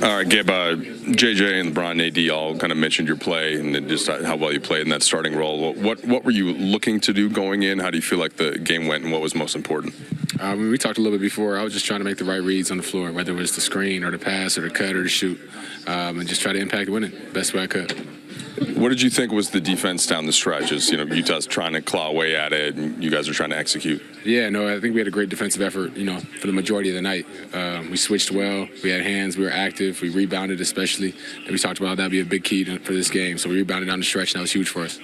All right, Gabe, JJ and LeBron and AD all kind of mentioned your play and then just how well you played in that starting role. What were you looking to do going in? How do you feel like the game went and what was most important? We talked a little bit before. I was just trying to make the right reads on the floor, whether it was the screen or the pass or the cut or the shoot, and just try to impact winning best way I could. What did you think was the defense down the stretch? As Utah's trying to claw away at it, and you guys are trying to execute. Yeah, no, I think we had a great defensive effort. For the majority of the night, we switched well. We had hands. We were active. We rebounded, especially. And we talked about that'd be a big key for this game. So we rebounded down the stretch, and that was huge for us.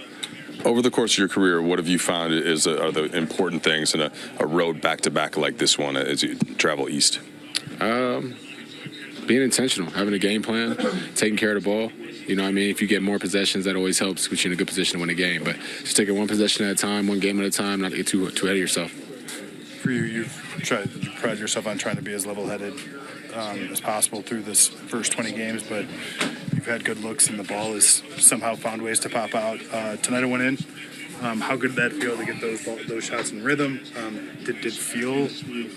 Over the course of your career, what have you found are the important things in a road back-to-back like this one as you travel east? Being intentional, having a game plan, taking care of the ball. If you get more possessions, that always helps, put you in a good position to win a game. But just take it one possession at a time, one game at a time, not get too ahead of yourself. For you, you pride yourself on trying to be as level-headed as possible through this first 20 games, but you've had good looks and the ball has somehow found ways to pop out. Tonight it went in. How good did that feel to get those shots in rhythm? Did it feel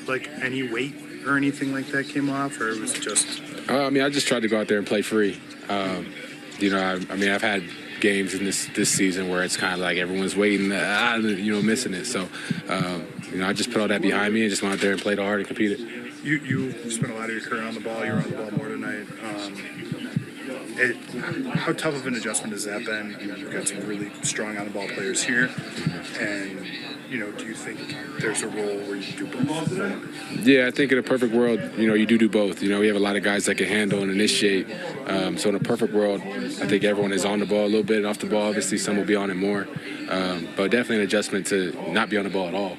like any weight or anything like that came off, or it was just? I just tried to go out there and play free. I've had games in this season where it's kind of like everyone's waiting, missing it. So, I just put all that behind me and just went out there and played hard and competed. You spent a lot of your career on the ball. You were on the ball more tonight. How tough of an adjustment has that been? You've got some really strong on-the-ball players here, and do you think there's a role where you do both? Yeah, I think in a perfect world, you do both. We have a lot of guys that can handle and initiate. So in a perfect world, I think everyone is on the ball a little bit and off the ball. Obviously, some will be on it more, but definitely an adjustment to not be on the ball at all.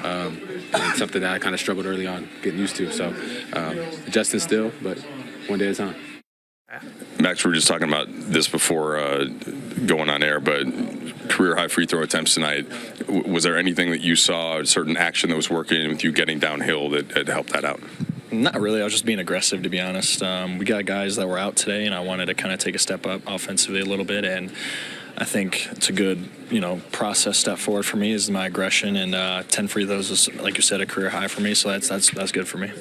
And something that I kind of struggled early on getting used to. So adjusting still, but one day at a time. Max, we were just talking about this before going on air, but career-high free throw attempts tonight. Was there anything that you saw, a certain action that was working with you getting downhill that had helped that out? Not really. I was just being aggressive, to be honest. We got guys that were out today, and I wanted to kind of take a step up offensively a little bit, and I think it's a good, process step forward for me is my aggression, and 10 free throws is, like you said, a career high for me, so that's good for me.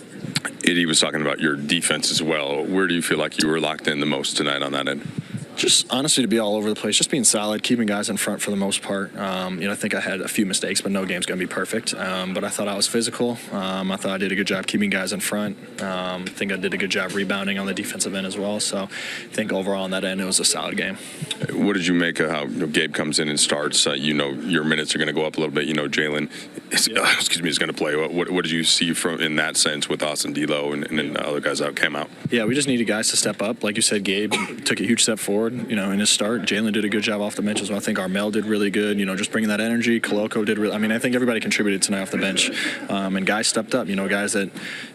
Eddie was talking about your defense as well. Where do you feel like you were locked in the most tonight on that end? Just honestly to be all over the place, just being solid, keeping guys in front for the most part. I think I had a few mistakes, but no game's going to be perfect. But I thought I was physical. I thought I did a good job keeping guys in front. I think I did a good job rebounding on the defensive end as well. So I think overall on that end, it was a solid game. What did you make of how Gabe comes in and starts? Your minutes are going to go up a little bit. Jalen is going to play. What did you see from in that sense with Austin D'Lo and then other guys that came out? Yeah, we just needed guys to step up. Like you said, Gabe took a huge step forward. In his start, Jalen did a good job off the bench as well. I think Armel did really good. just bringing that energy. Koloko did really. I think everybody contributed tonight off the bench, and guys stepped up. Guys that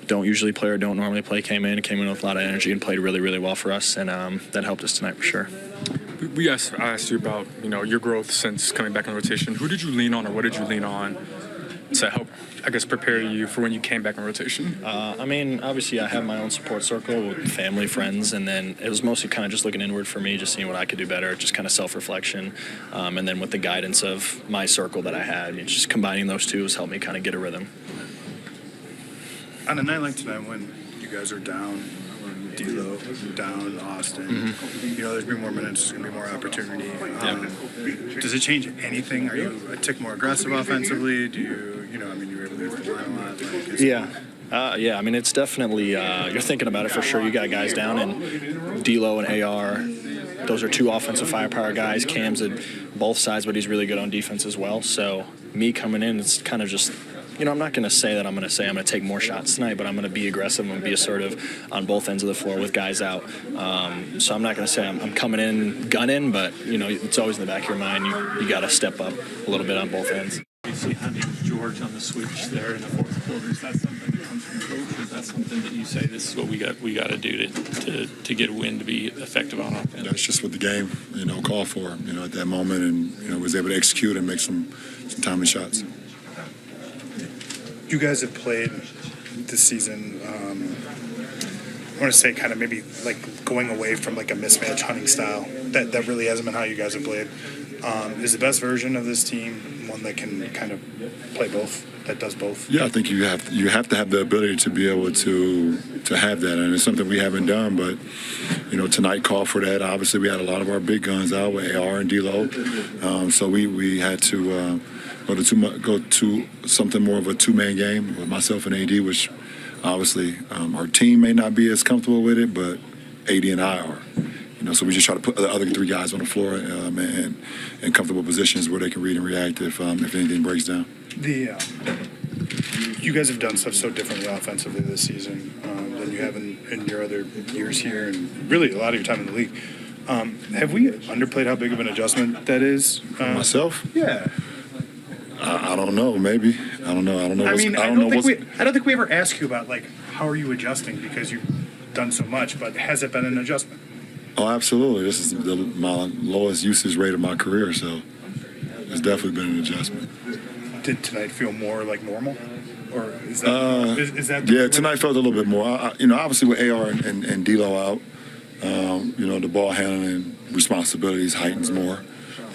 don't usually play or don't normally play came in with a lot of energy and played really, really well for us, and that helped us tonight for sure. I asked you about your growth since coming back in rotation. Who did you lean on, or what did you lean on to help, prepare you for when you came back in rotation? Obviously I have my own support circle with family, friends, and then it was mostly kind of just looking inward for me, just seeing what I could do better, just kind of self-reflection. And then with the guidance of my circle that I had, just combining those two has helped me kind of get a rhythm. On a night like tonight when you guys are down, D'Lo, down Austin, there's going to be more minutes, there's going to be more opportunity. Does it change anything? Are you a tick more aggressive offensively? Do you, you were able to use the line a lot? It's definitely, you're thinking about it for sure. You got guys down, and D'Lo and AR, those are two offensive firepower guys. Cam's at both sides, but he's really good on defense as well. So me coming in, it's kind of just, I'm not going to say that I'm going to take more shots tonight, but I'm going to be aggressive. I'm going to be assertive on both ends of the floor with guys out. So I'm not going to say I'm coming in gunning, but, it's always in the back of your mind. You got to step up a little bit on both ends. You see having George on the switch there in the fourth quarter, is that something that comes from coach, or is that something that you say this is what we got to do to get a win to be effective on offense? That's just what the game, called for, at that moment, and, was able to execute and make some timely shots. You guys have played this season, I want to say kind of maybe like going away from like a mismatch hunting style. That really hasn't been how you guys have played. Is the best version of this team one that can kind of play both, that does both? Yeah, I think you have to have the ability to be able to have that, and it's something we haven't done. But tonight called for that. Obviously, we had a lot of our big guns out with AR and D'Lo, so we had to go to something more of a two-man game with myself and AD, which obviously our team may not be as comfortable with it, but AD and I are. So we just try to put the other three guys on the floor and in comfortable positions where they can read and react if anything breaks down. You guys have done stuff so differently offensively this season than you have in your other years here, and really a lot of your time in the league. Have we underplayed how big of an adjustment that is? Myself? Yeah. I don't know. Maybe I don't know. I don't know. I don't think we ever ask you about how are you adjusting because you've done so much, but has it been an adjustment? Oh, absolutely. This is my lowest usage rate of my career, so it's definitely been an adjustment. Did tonight feel more like normal, or is that is that? Yeah, tonight felt a little bit more. Obviously with AR and D'Lo out, the ball handling responsibilities heightens more,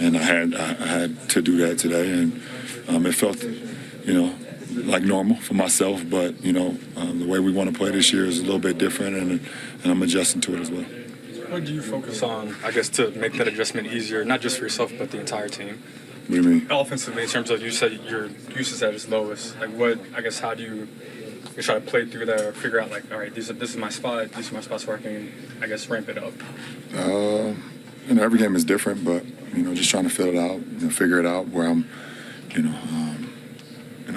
and I had to do that today, and it felt, like normal for myself. But the way we want to play this year is a little bit different, and I'm adjusting to it as well. What do you focus on, I guess, to make that adjustment easier, not just for yourself, but the entire team? What do you mean? Offensively, in terms of you said your usage at its lowest. How do you try to play through that or figure out, all right, this is my spot, these are my spots where I can, ramp it up? Every game is different, but, just trying to fill it out, figure it out where I'm,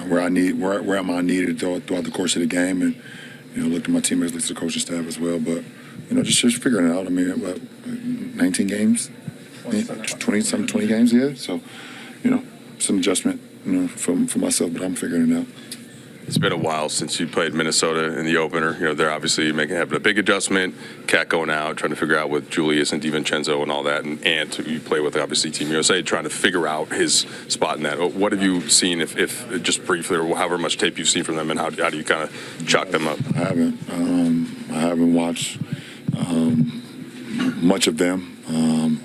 where am I needed throughout the course of the game, and, look to my teammates, look to the coaching staff as well, but, just figuring it out. I mean, 19 games, 20 games here. So, some adjustment, for myself, but I'm figuring it out. It's been a while since you played Minnesota in the opener. They're obviously having a big adjustment. Cat going out, trying to figure out with Julius and DiVincenzo and all that, and Ant, who you play with, obviously Team USA, trying to figure out his spot in that. What have you seen, if just briefly, or however much tape you've seen from them, and how do you kind of chalk them up? I haven't watched much of them,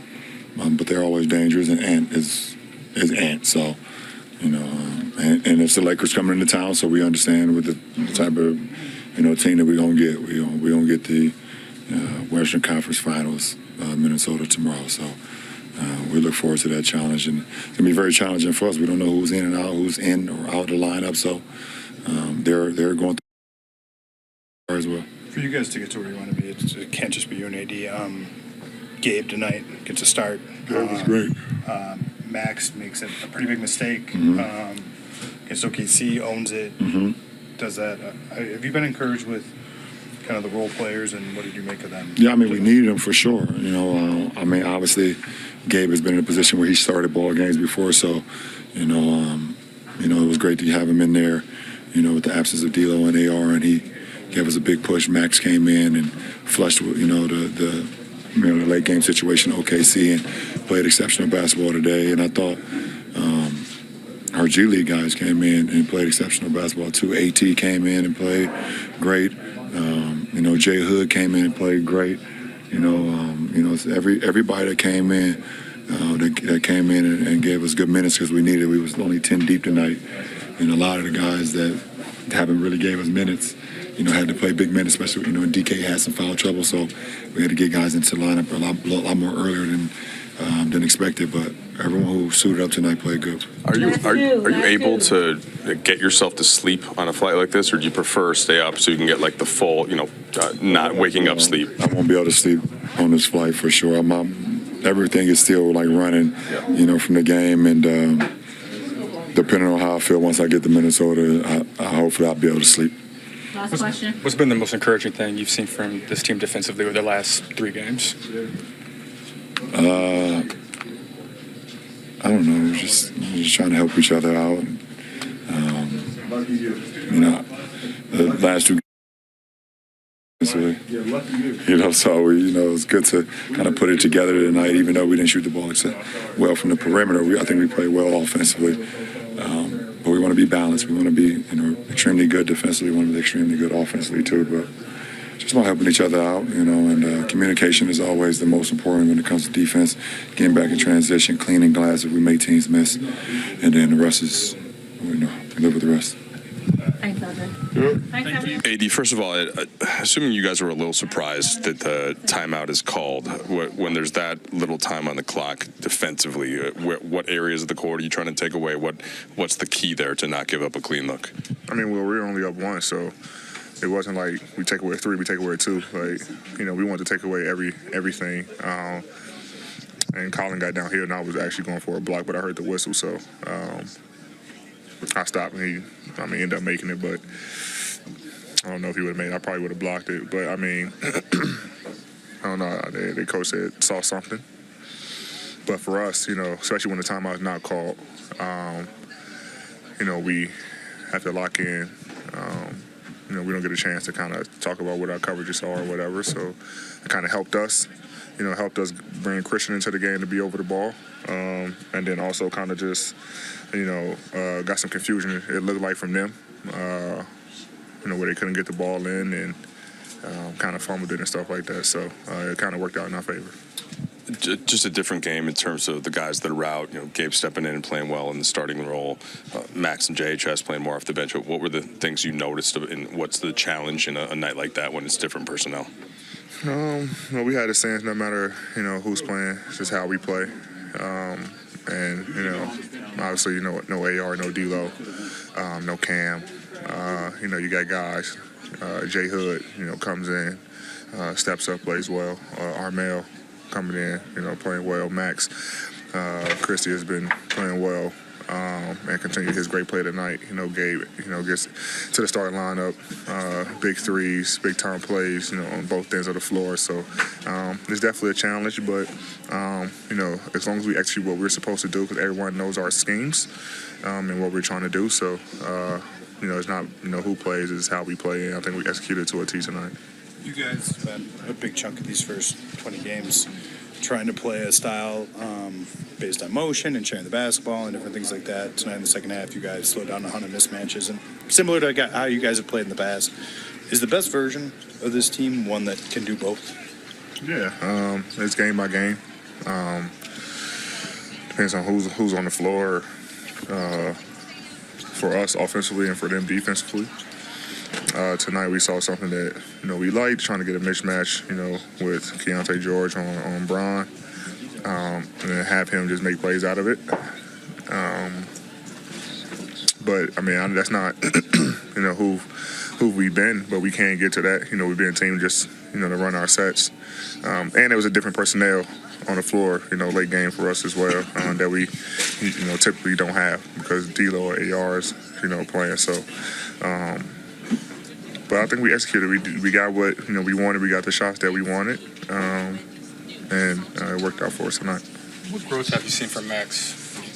but they're always dangerous, and Ant is Ant, so. And it's the Lakers coming into town, so we understand with the type of team that we're gonna get. We're gonna get the Western Conference Finals, Minnesota tomorrow. So we look forward to that challenge, and it's gonna be very challenging for us. We don't know who's in and out, who's in or out of the lineup, so they're going through as well. For you guys to get to where you want to be, it can't just be you and AD. Gabe tonight gets a start. That was great. Max makes a pretty big mistake. Against OKC, owns it. Does that? Have you been encouraged with kind of the role players, and what did you make of them? Yeah, we needed them for sure. Obviously, Gabe has been in a position where he started ball games before, so it was great to have him in there. With the absence of D'Lo and AR, and he gave us a big push. Max came in and flushed with the late game situation at OKC and played exceptional basketball today. And I thought our G League guys came in and played exceptional basketball too. AT came in and played great. Jay Hood came in and played great. Everybody that came in that came in and gave us good minutes because we needed. We was only 10 deep tonight, and a lot of the guys that haven't really gave us minutes, had to play big minutes, especially, DK had some foul trouble, so we had to get guys into the lineup a lot more earlier than expected, but everyone who suited up tonight played good. Are you able to get yourself to sleep on a flight like this, or do you prefer stay up so you can get the full, not waking up sleep? I won't be able to sleep on this flight for sure. Everything is still running, from the game, and depending on how I feel once I get to Minnesota, hopefully I'll be able to sleep. Last question. What's been the most encouraging thing you've seen from this team defensively over the last 3 games? I don't know. Just trying to help each other out. The last 2 games. So it's good to kind of put it together tonight, even though we didn't shoot the ball well from the perimeter. I think we played well offensively. But we want to be balanced. We want to be, extremely good defensively. We want to be extremely good offensively too. But just about helping each other out, and communication is always the most important when it comes to defense. Getting back in transition, cleaning glass if we make teams miss, and then the rest is, live with the rest. Thanks, LJ. Thanks, everyone. AD, first of all, assuming you guys were a little surprised that the timeout is called, when there's that little time on the clock defensively, what areas of the court are you trying to take away? What's the key there to not give up a clean look? I mean, well, we're only up 1, so it wasn't like we take away 3, we take away 2. Like, we wanted to take away everything. And Colin got down here, and I was actually going for a block, but I heard the whistle, so I stopped, and he ended up making it, but I don't know if he would have made it. I probably would have blocked it, but I mean, I don't know. The coach saw something. But for us, especially when the timeout is not called, we have to lock in. We don't get a chance to kind of talk about what our coverages are or whatever. So it kind of helped us, helped us bring Christian into the game to be over the ball. And then also kind of just, got some confusion, it looked like, from them, where they couldn't get the ball in and kind of fumbled it and stuff like that. So it kind of worked out in our favor. Just a different game in terms of the guys that are out. Gabe stepping in and playing well in the starting role. Max and JHS playing more off the bench. What were the things you noticed, and what's the challenge in a night like that when it's different personnel? Well, we had a sense no matter who's playing, it's just how we play. And obviously no AR, no D-Lo, no Cam. You got guys. J Hood, comes in, steps up, plays well. Armel coming in, playing well. Max, Christie has been playing well and continue his great play tonight. Gabe, gets to the starting lineup, big threes, big time plays, on both ends of the floor. So it's definitely a challenge, but as long as we execute what we're supposed to do, because everyone knows our schemes and what we're trying to do. So it's not who plays, it's how we play, and I think we executed to a T tonight. You guys spent a big chunk of these first 20 games trying to play a style based on motion and sharing the basketball and different things like that. Tonight in the second half, you guys slowed down 100 mismatches. And similar to how you guys have played in the past, is the best version of this team one that can do both? Yeah, it's game by game. Depends on who's on the floor for us offensively and for them defensively. Tonight we saw something that we liked, trying to get a mismatch with Keontae George on Bron, and then have him just make plays out of it. But I mean that's not who we've been, but we can't get to that. We've been a team just to run our sets, and it was a different personnel on the floor, late game for us as well, that we typically don't have because D-Lo or ARs playing. So. But I think we executed. We got what we wanted. We got the shots that we wanted, and it worked out for us tonight. What growth have you seen from Max?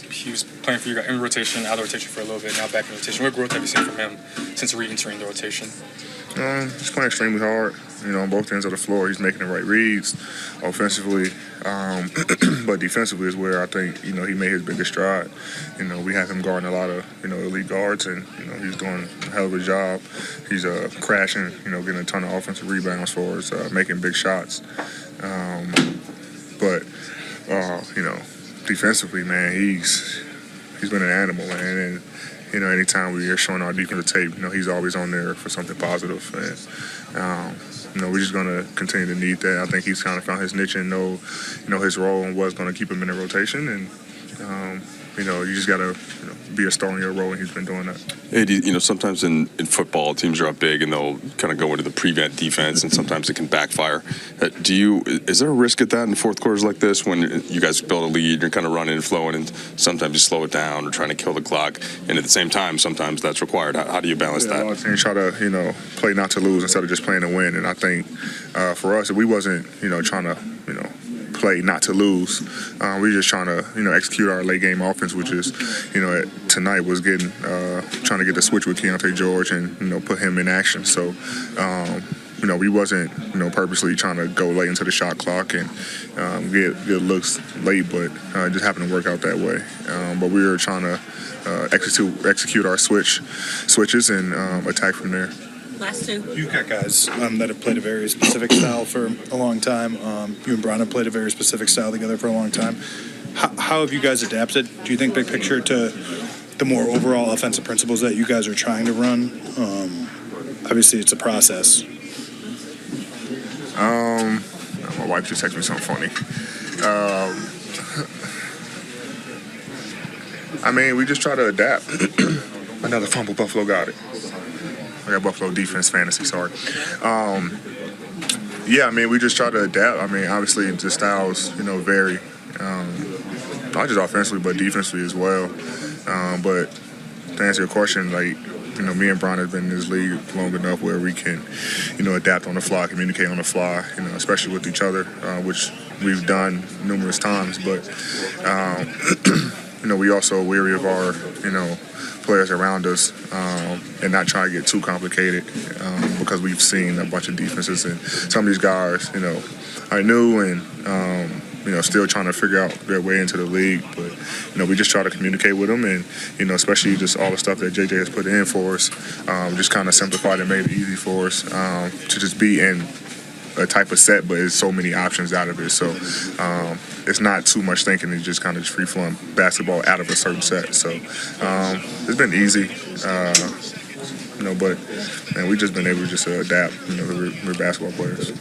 He was playing for you guys in rotation, out of rotation for a little bit, now back in rotation. What growth have you seen from him since re-entering the rotation? He's playing extremely hard, on both ends of the floor. He's making the right reads offensively, but defensively is where I think, he made his biggest stride. We have him guarding a lot of, elite guards, and, he's doing a hell of a job. He's crashing, getting a ton of offensive rebounds for us, making big shots. But defensively, man, he's been an animal, man, and anytime we are showing our defensive tape, he's always on there for something positive. And, we're just going to continue to need that. I think he's kind of found his niche and know his role and what's going to keep him in the rotation. And, you just got to be a star in your role, and he's been doing that. AD, sometimes in football, teams are up big and they'll kind of go into the prevent defense, and sometimes it can backfire. Is there a risk at that in fourth quarters like this when you guys build a lead, you're kind of running and flowing, and sometimes you slow it down or trying to kill the clock, and at the same time, sometimes that's required? How do you balance that? A lot of teams try to, play not to lose instead of just playing to win, and I think for us, if we wasn't, trying to, play not to lose. We're just trying to, execute our late game offense, which is, tonight was getting trying to get the switch with Keontae George and put him in action. So, we wasn't purposely trying to go late into the shot clock and get good looks late, but it just happened to work out that way. But we were trying to execute our switches and attack from there. Last two. You've got guys that have played a very specific style for a long time. You and Bron have played a very specific style together for a long time. How have you guys adapted, do you think, big picture, to the more overall offensive principles that you guys are trying to run? Obviously, it's a process. My wife just texted me something funny. I mean, we just try to adapt. Another fumble, Buffalo got it. I got Buffalo defense fantasy, sorry. Yeah, I mean, we just try to adapt. I mean, obviously, the styles, vary. Not just offensively, but defensively as well. But to answer your question, me and Bron have been in this league long enough where we can, adapt on the fly, communicate on the fly, especially with each other, which we've done numerous times. But, we also weary of our, players around us and not try to get too complicated because we've seen a bunch of defenses and some of these guys, are new and, still trying to figure out their way into the league. But, we just try to communicate with them and, especially just all the stuff that JJ has put in for us, just kind of simplified and made it easy for us to just be in a type of set, but there's so many options out of it. So it's not too much thinking. It's just kind of free-flowing basketball out of a certain set. So it's been easy, but we've just been able to just adapt. We're basketball players.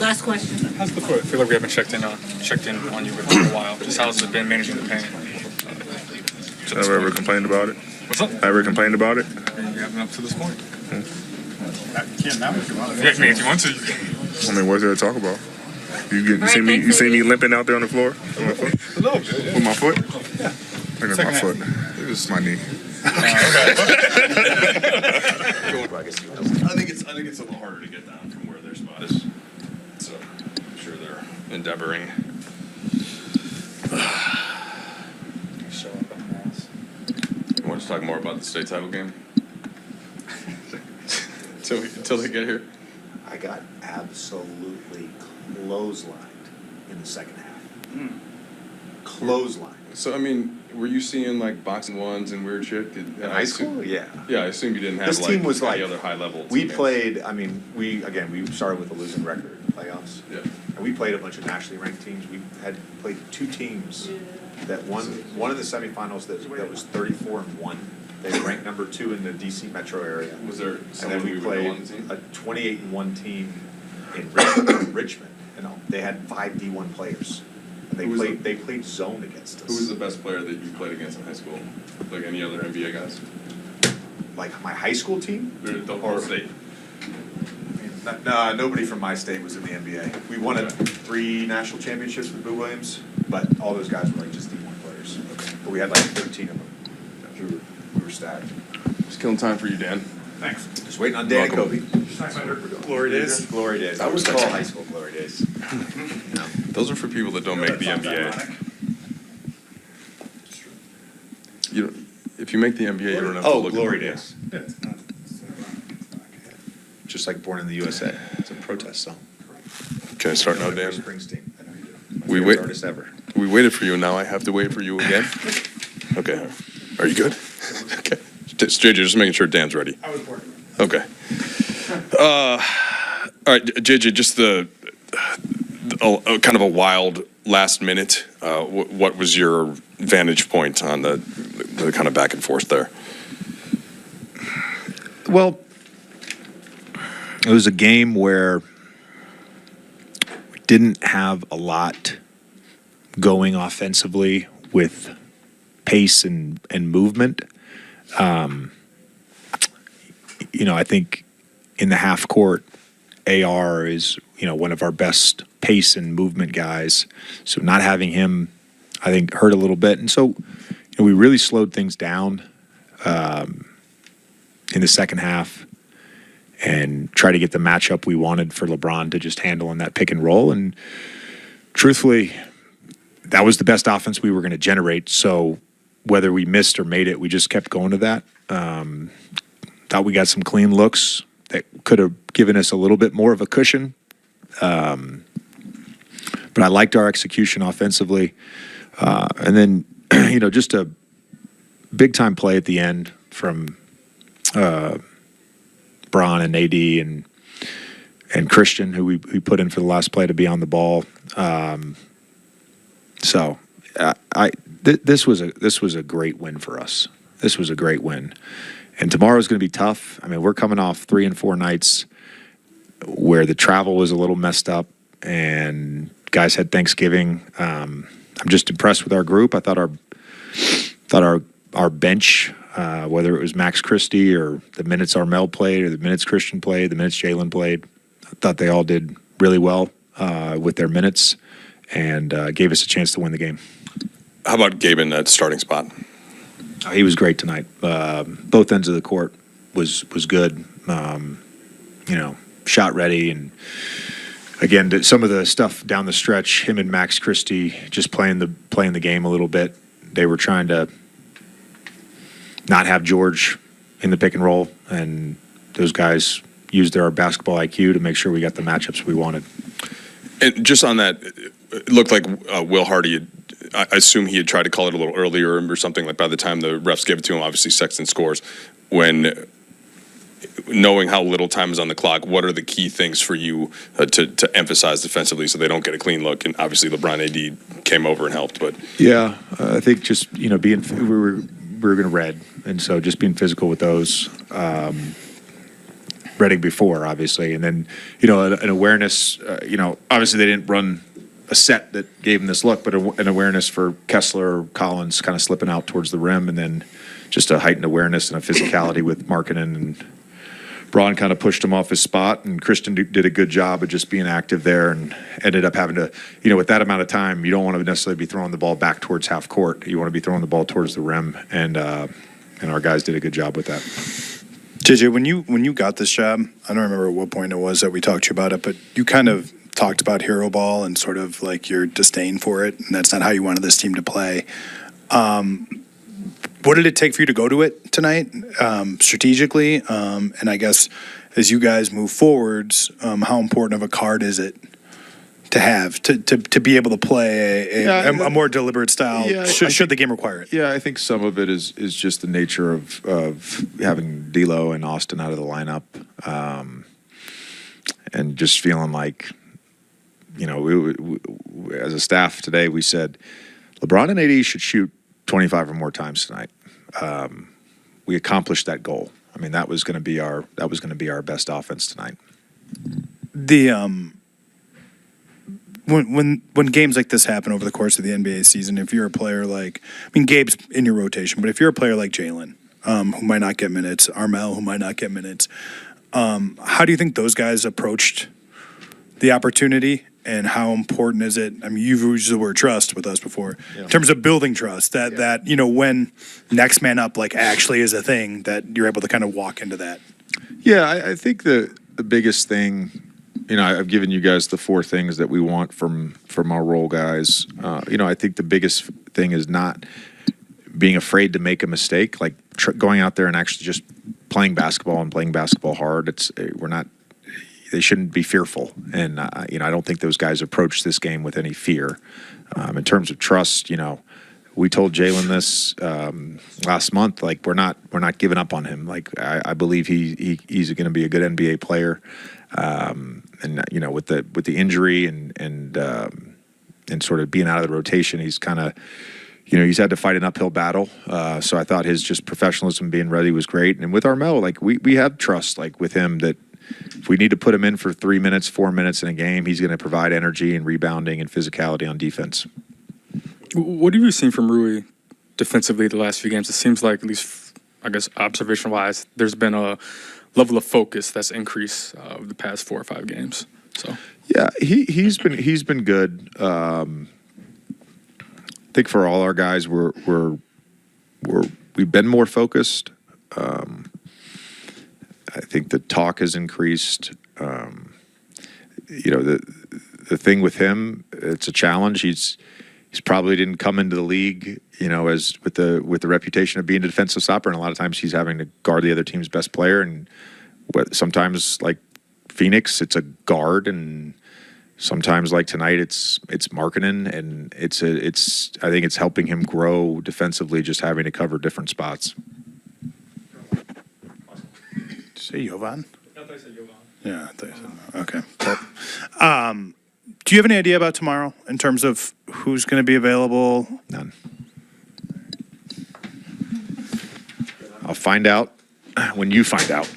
Last question. How's the foot? I feel like we haven't checked in on you for a while. Just how's it been managing the pain? Have I ever complained about it? What's up? I ever complained about it? You haven't up to this point. You can't now if you want. Yeah, I mean, if you want to. I mean, what's there to talk about? You see me limping out there on the floor? With my foot? With my foot? Yeah. Look at my foot. This is my knee. I think it's a little harder to get down from where their spot is. So I'm sure they're endeavoring. You want to talk more about the state title game? Until they get here? I got absolutely clotheslined in the second half. Clotheslined. So, I mean, were you seeing like boxing ones and weird shit? In high school? Yeah. Yeah, I assume you didn't have This team was any like other high level. We teammates. played. I mean, we started with a losing record in the playoffs. Yeah. And we played a bunch of nationally ranked teams. We had played two teams that one in the semifinals that was 34-1. They were ranked number 2 in the DC metro area. Was there And someone then we we would know on played the team? a 28-1 team in Richmond. And they had 5 D1 players. And they played zone against us. Who was the best player that you played against in high school? Like any other NBA guys? Like my high school team? The whole state. No, nobody from my state was in the NBA. We won 3 national championships with Boo Williams, but all those guys were like just D1 players. But we had like 13 of them. We were stacked. Just killing time for you, Dan. Thanks. Just waiting on Dan and Kobe. Glory days. Glory days. I would call high school glory days. Those are for people that don't make the NBA. If you make the NBA, you don't have to look glory at the days. Just like Born in the USA. It's a protest song. Okay, start now, Dan. Springsteen. We wait. Artist ever. We waited for you, and now I have to wait for you again? Okay. Are you good? Okay. JJ, just making sure Dan's ready. I was born. Okay. All right, JJ, just the kind of a wild last minute. What was your vantage point on the kind of back and forth there? Well, it was a game where we didn't have a lot going offensively with pace and movement. I think in the half court, AR is, one of our best pace and movement guys. So not having him, I think, hurt a little bit. And so we really slowed things down in the second half and try to get the matchup we wanted for LeBron to just handle in that pick and roll. And truthfully, that was the best offense we were going to generate. So whether we missed or made it, we just kept going to that. Thought we got some clean looks that could have given us a little bit more of a cushion. But I liked our execution offensively. And then, just a big time play at the end from Bron Bron and AD and Christian, who we put in for the last play to be on the ball. This was a great win for us. This was a great win, and tomorrow's going to be tough. I mean, we're coming off 3 and 4 nights where the travel was a little messed up, and guys had Thanksgiving. I'm just impressed with our group. I thought our bench, whether it was Max Christie or the minutes Armel played or the minutes Christian played, the minutes Jalen played, I thought they all did really well with their minutes and gave us a chance to win the game. How about Gabe in that starting spot? He was great tonight. Both ends of the court was good. Shot ready, and again, some of the stuff down the stretch, him and Max Christie just playing the game a little bit. They were trying to not have George in the pick and roll, and those guys used their basketball IQ to make sure we got the matchups we wanted. And just on that, it looked like Will Hardy I assume he had tried to call it a little earlier or something. Like by the time the refs gave it to him, obviously Sexton scores. When knowing how little time is on the clock, what are the key things for you to emphasize defensively so they don't get a clean look? And obviously LeBron AD came over and helped. But yeah, I think just being we were going to red, and so just being physical with those. Redick before, obviously, and then an awareness. Obviously they didn't run a set that gave him this look, but an awareness for Kessler, Collins kind of slipping out towards the rim, and then just a heightened awareness and a physicality with Markkanen, and Braun kind of pushed him off his spot, and Christian did a good job of just being active there, and ended up having to, with that amount of time, you don't want to necessarily be throwing the ball back towards half court. You want to be throwing the ball towards the rim, and our guys did a good job with that. JJ, when you got this job, I don't remember at what point it was that we talked to you about it, but you kind of talked about hero ball and sort of like your disdain for it, and that's not how you wanted this team to play. What did it take for you to go to it tonight, strategically? And I guess as you guys move forwards, how important of a card is it to have to be able to play a more deliberate style? Should the game require it? Yeah, I think some of it is just the nature of having D'Lo and Austin out of the lineup, and just feeling like, we as a staff today, we said LeBron and AD should shoot 25 or more times tonight. We accomplished that goal. I mean, that was going to be our best offense tonight. When games like this happen over the course of the NBA season, if you're a player Gabe's in your rotation, but if you're a player like Jalen, who might not get minutes, Armel, who might not get minutes, how do you think those guys approached the opportunity? And how important is it? I mean, you've used the word trust with us before. Yeah. In terms of building trust, that when next man up actually is a thing, that you're able to kind of walk into that. Yeah, I think the biggest thing, I've given you guys the 4 things that we want from our role guys. I think the biggest thing is not being afraid to make a mistake, going out there and actually just playing basketball and playing basketball hard. They shouldn't be fearful, and I don't think those guys approach this game with any fear. In terms of trust, we told Jalen this last month. We're not giving up on him. I believe he's going to be a good NBA player, and with the injury and sort of being out of the rotation, he's kind of. He's had to fight an uphill battle. So I thought his just professionalism, being ready, was great. And with Armel, we have trust with him that. If we need to put him in for 3 minutes, 4 minutes in a game, he's going to provide energy and rebounding and physicality on defense. What have you seen from Rui defensively the last few games? It seems like, at least, I guess, observation-wise, there's been a level of focus that's increased the past 4 or 5 games. So yeah, he's been good. I think for all our guys, we've been more focused. I think the talk has increased. The thing with him, it's a challenge. He's probably didn't come into the league, as with the reputation of being a defensive stopper, and a lot of times he's having to guard the other team's best player. And sometimes, like Phoenix, it's a guard, and sometimes, like tonight, it's Markkanen, and I think it's helping him grow defensively, just having to cover different spots. Say Jovan. Yeah, I thought you said no. Okay. Cool. Do you have any idea about tomorrow in terms of who's going to be available? None. I'll find out when you find out.